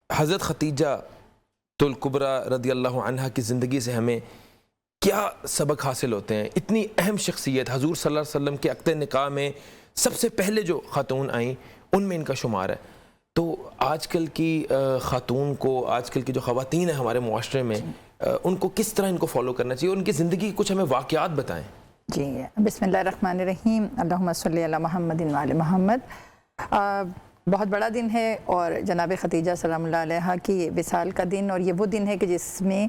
حضرت خدیجہ الکبریٰ رضی اللہ عنہا کی زندگی سے ہمیں کیا سبق حاصل ہوتے ہیں؟ اتنی اہم شخصیت، حضور صلی اللہ علیہ وسلم کے عقد نکاح میں سب سے پہلے جو خاتون آئیں ان میں ان کا شمار ہے. تو آج کل کی خاتون کو، آج کل کی جو خواتین ہیں ہمارے معاشرے میں، ان کو کس طرح ان کو فالو کرنا چاہیے؟ ان کی زندگی کچھ ہمیں واقعات بتائیں. جی بسم اللہ الرحمن الرحیم. اللہم صلی علی محمد وعلی محمد. بہت بڑا دن ہے اور جناب خدیجہ سلام اللہ علیہ کی وصال کا دن، اور یہ وہ دن ہے کہ جس میں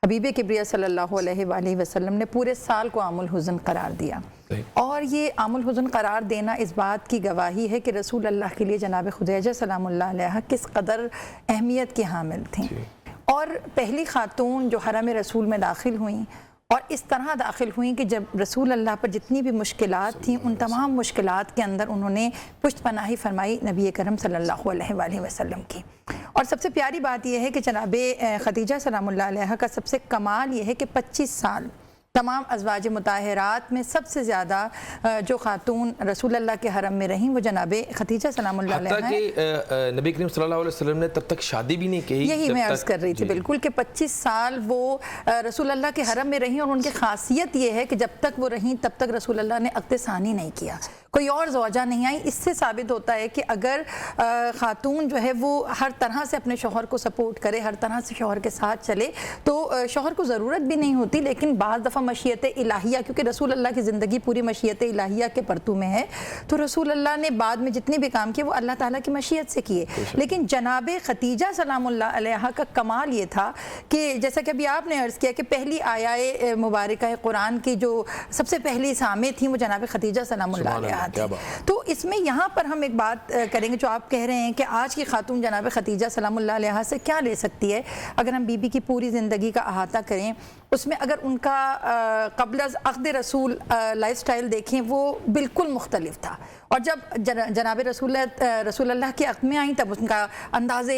حبیب کبریٰ صلی اللہ علیہ وآلہ وسلم نے پورے سال کو عام الحزن قرار دیا. اور یہ عام الحزن قرار دینا اس بات کی گواہی ہے کہ رسول اللہ کے لیے جناب خدیجہ سلام اللہ علیہ کس قدر اہمیت کے حامل تھیں. اور پہلی خاتون جو حرم رسول میں داخل ہوئیں، اور اس طرح داخل ہوئیں کہ جب رسول اللہ پر جتنی بھی مشکلات تھیں ان تمام مشکلات کے اندر انہوں نے پشت پناہی فرمائی نبی کرم صلی اللہ علیہ وآلہ وسلم کی. اور سب سے پیاری بات یہ ہے کہ جناب خدیجہ سلام اللہ علیہ کا سب سے کمال یہ ہے کہ 25 سال تمام ازواج مطہرات میں سب سے زیادہ جو خاتون رسول اللہ کے حرم میں رہیں وہ جناب خدیجہ سلام اللہ علیہ ہیں. حتیٰ کہ نبی کریم صلی اللہ علیہ وسلم نے تب تک شادی بھی نہیں کی. یہی میں عرض کر رہی تھی بالکل کہ 25 سال وہ رسول اللہ کے حرم میں رہیں، اور ان کی خاصیت یہ ہے کہ جب تک وہ رہیں تب تک رسول اللہ نے عقد ثانی نہیں کیا، کوئی اور زوجہ نہیں آئی. اس سے ثابت ہوتا ہے کہ اگر خاتون جو ہے وہ ہر طرح سے اپنے شوہر کو سپورٹ کرے، ہر طرح سے شوہر کے ساتھ چلے، تو شوہر کو ضرورت بھی نہیں ہوتی. لیکن بعض دفعہ مشیت الہیہ، کیونکہ رسول اللہ کی زندگی پوری مشیت الہیہ کے پرتو میں ہے، تو رسول اللہ نے بعد میں جتنے بھی کام کیے وہ اللہ تعالیٰ کی مشیت سے کیے. لیکن جناب خدیجہ سلام اللہ علیہ کا کمال یہ تھا کہ جیسا کہ ابھی آپ نے عرض کیا کہ پہلی آیہ مبارکہ قرآن کی جو سب سے پہلی سامع تھیں وہ جناب خدیجہ سلام اللہ علیہ تھی. تو اس میں یہاں پر ہم ایک بات کریں گے جو آپ کہہ رہے ہیں کہ آج کی خاتون جناب خدیجہ سلام اللہ علیہ سے کیا لے سکتی ہے. اگر ہم بی بی کی پوری زندگی کا احاطہ کریں، اس میں اگر ان کا قبل از عقد رسول لائف سٹائل دیکھیں وہ بالکل مختلف تھا، اور جب جناب رسول اللہ کے عقد میں آئیں تب ان کا انداز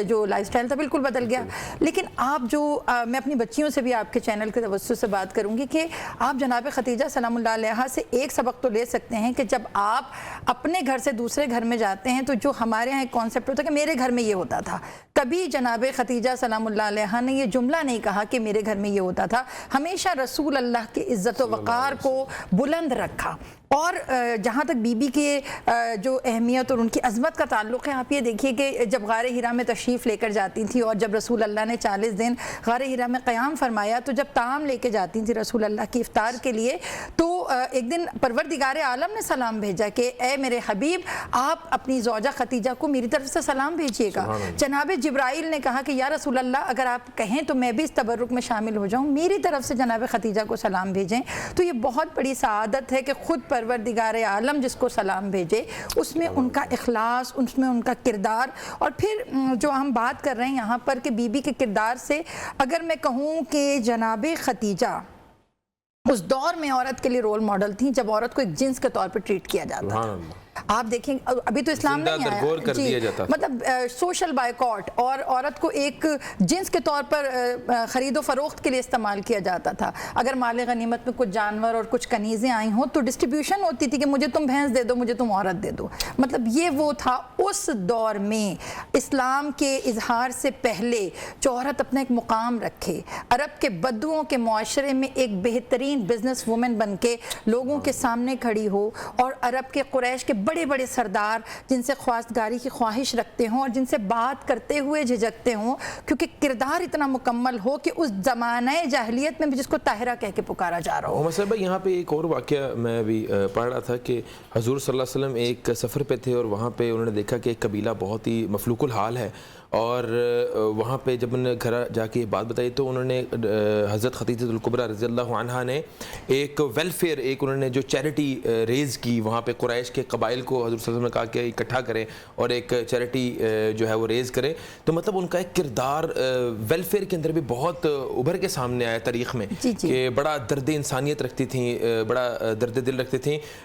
جو لائف سٹائل تھا بالکل بدل گیا. لیکن آپ جو میں اپنی بچیوں سے بھی آپ کے چینل کے توسط سے بات کروں گی کہ آپ جناب خدیجہ سلام اللہ علیہ سے ایک سبق تو لے سکتے ہیں کہ جب آپ اپنے گھر سے دوسرے گھر میں جاتے ہیں تو جو ہمارے یہاں ایک کانسیپٹ ہوتا ہے کہ میرے گھر میں یہ ہوتا تھا، کبھی جناب خدیجہ سلام اللہ علیہ نے یہ جملہ نہیں کہا کہ میرے گھر میں یہ ہوتا تھا. ہمیشہ رسول اللہ کی عزت و وقار کو بلند رکھا. اور جہاں تک بی بی کے جو اہمیت اور ان کی عظمت کا تعلق ہے، آپ یہ دیکھیے کہ جب غار ہرا میں تشریف لے کر جاتی تھی اور جب رسول اللہ نے 40 دن غار ہرا میں قیام فرمایا، تو جب طعام لے کے جاتی تھی رسول اللہ کی افطار کے لیے، تو ایک دن پروردگار عالم نے سلام بھیجا کہ اے میرے حبیب، آپ اپنی زوجہ خدیجہ کو میری طرف سے سلام بھیجیے گا. جناب جبرائیل نے کہا کہ یا رسول اللہ اگر آپ کہیں تو میں بھی اس تبرک میں شامل ہو جاؤں، میری طرف سے جناب خدیجہ کو سلام بھیجیں. تو یہ بہت بڑی سعادت ہے کہ خود پروردگار عالم جس کو سلام بھیجے، اس میں ان کا اخلاص، اس میں ان کا کردار. اور پھر جو ہم بات کر رہے ہیں یہاں پر کہ بی بی کے کردار سے اگر میں کہوں کہ جناب خدیجہ اس دور میں عورت کے لیے رول ماڈل تھیں جب عورت کو ایک جنس کے طور پر ٹریٹ کیا جاتا تھا. آپ دیکھیں ابھی تو اسلام نہیں آیا، جی مطلب سوشل بائیکاٹ، اور عورت کو ایک جنس کے طور پر خرید و فروخت کے لیے استعمال کیا جاتا تھا. اگر مال غنیمت میں کچھ جانور اور کچھ کنیزیں آئی ہوں تو ڈسٹریبیوشن ہوتی تھی کہ مجھے تم بھینس دے دو، مجھے تم عورت دے دو. مطلب یہ وہ تھا اس دور میں اسلام کے اظہار سے پہلے جو عورت اپنا ایک مقام رکھے، عرب کے بدوؤں کے معاشرے میں ایک بہترین بزنس وومن بن کے لوگوں کے سامنے کھڑی ہو، اور عرب کے قریش کے بڑے بڑے سردار جن سے خواستگاری کی خواہش رکھتے ہوں اور جن سے بات کرتے ہوئے جھجکتے ہوں، کیونکہ کردار اتنا مکمل ہو کہ اس زمانہ جاہلیت میں بھی جس کو طاہرہ کہہ کے پکارا جا رہا ہو. مثلا بھائی یہاں پہ ایک اور واقعہ میں بھی پڑھ رہا تھا کہ حضور صلی اللہ علیہ وسلم ایک سفر پہ تھے، اور وہاں پہ انہوں نے دیکھا کہ ایک قبیلہ بہت ہی مفلوق الحال ہے، اور وہاں پہ جب انہوں نے گھر جا کے یہ بات بتائی تو انہوں نے حضرت خدیجہ الکبریٰ رضی اللہ عنہا نے ایک ویلفیئر، ایک انہوں نے جو چیریٹی ریز کی وہاں پہ قریش کے قبائل کو حضور صلی اللہ علیہ وسلم نے کہا کہ اکٹھا کریں اور ایک چیریٹی جو ہے وہ ریز کریں. تو مطلب ان کا ایک کردار ویلفیئر کے اندر بھی بہت ابھر کے سامنے آیا تاریخ میں کہ بڑا درد انسانیت رکھتی تھیں، بڑا درد دل رکھتی تھیں.